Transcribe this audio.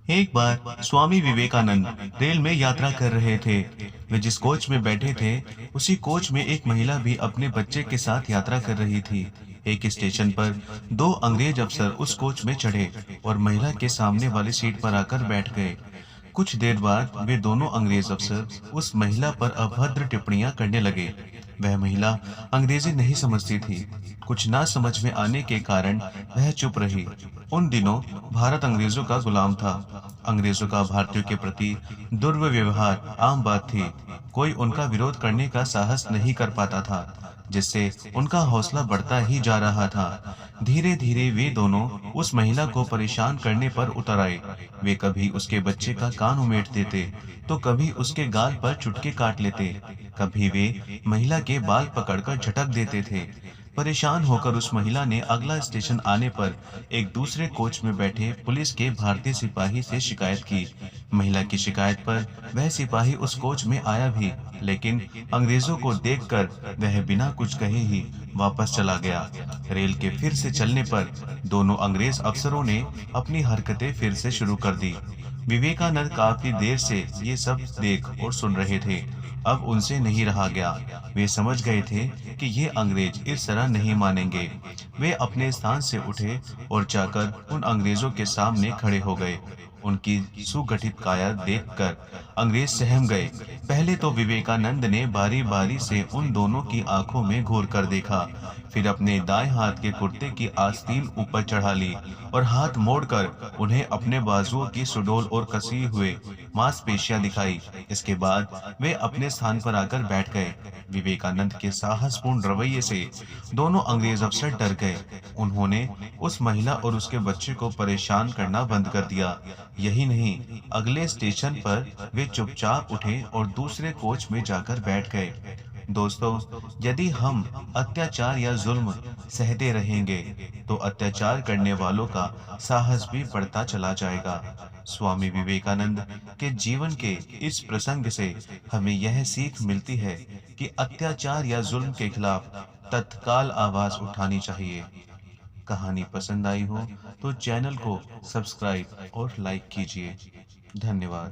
एक बार स्वामी विवेकानंद रेल में यात्रा कर रहे थे। वे जिस कोच में बैठे थे, उसी कोच में एक महिला भी अपने बच्चे के साथ यात्रा कर रही थी। एक स्टेशन पर दो अंग्रेज अफसर उस कोच में चढ़े और महिला के सामने वाली सीट पर आकर बैठ गए। कुछ देर बाद वे दोनों अंग्रेज अफसर उस महिला पर अभद्र टिप्पणियां करने लगे। वह महिला अंग्रेजी नहीं समझती थी। कुछ ना समझ में आने के कारण वह चुप रही। उन दिनों भारत अंग्रेजों का गुलाम था। अंग्रेजों का भारतीयों के प्रति दुर्व्यवहार आम बात थी। कोई उनका विरोध करने का साहस नहीं कर पाता था, जिससे उनका हौसला बढ़ता ही जा रहा था। धीरे धीरे वे दोनों उस महिला को परेशान करने पर उतर आए। वे कभी उसके बच्चे का कान उमेट देते, तो कभी उसके गाल पर चुटके काट लेते। कभी वे महिला के बाल पकड़कर झटक देते थे। परेशान होकर उस महिला ने अगला स्टेशन आने पर एक दूसरे कोच में बैठे पुलिस के भारतीय सिपाही से शिकायत की। महिला की शिकायत पर वह सिपाही उस कोच में आया भी, लेकिन अंग्रेजों को देखकर वह बिना कुछ कहे ही वापस चला गया। रेल के फिर से चलने पर दोनों अंग्रेज अफसरों ने अपनी हरकतें फिर से शुरू कर दी। विवेकानंद काफी देर से ये सब देख और सुन रहे थे। अब उनसे नहीं रहा गया। वे समझ गए थे कि ये अंग्रेज इस तरह नहीं मानेंगे। वे अपने स्थान से उठे और जाकर उन अंग्रेजों के सामने खड़े हो गए। उनकी सुगठित काया देखकर अंग्रेज सहम गए। पहले तो विवेकानंद ने बारी-बारी से उन दोनों की आंखों में घूर कर देखा, फिर अपने दाएं हाथ के कुर्ते की आस्तीन ऊपर चढ़ा ली और हाथ मोड़कर उन्हें अपने बाजुओं की सुडौल और कसी हुए मांसपेशियां दिखाई। इसके बाद वे अपने स्थान पर आकर बैठ गए। विवेकानंद के साहसपूर्ण रवैये से दोनों अंग्रेज अफसर डर गए। उन्होंने उस महिला और उसके बच्चे को परेशान करना बंद कर दिया। यही नहीं, अगले स्टेशन पर वे चुपचाप उठे और दूसरे कोच में जाकर बैठ गए। दोस्तों, यदि हम अत्याचार या जुल्म सहते रहेंगे, तो अत्याचार करने वालों का साहस भी बढ़ता चला जाएगा। स्वामी विवेकानंद के जीवन के इस प्रसंग से हमें यह सीख मिलती है कि अत्याचार या जुल्म के खिलाफ तत्काल आवाज उठानी चाहिए। कहानी पसंद आई हो तो चैनल को सब्सक्राइब और लाइक कीजिए। धन्यवाद।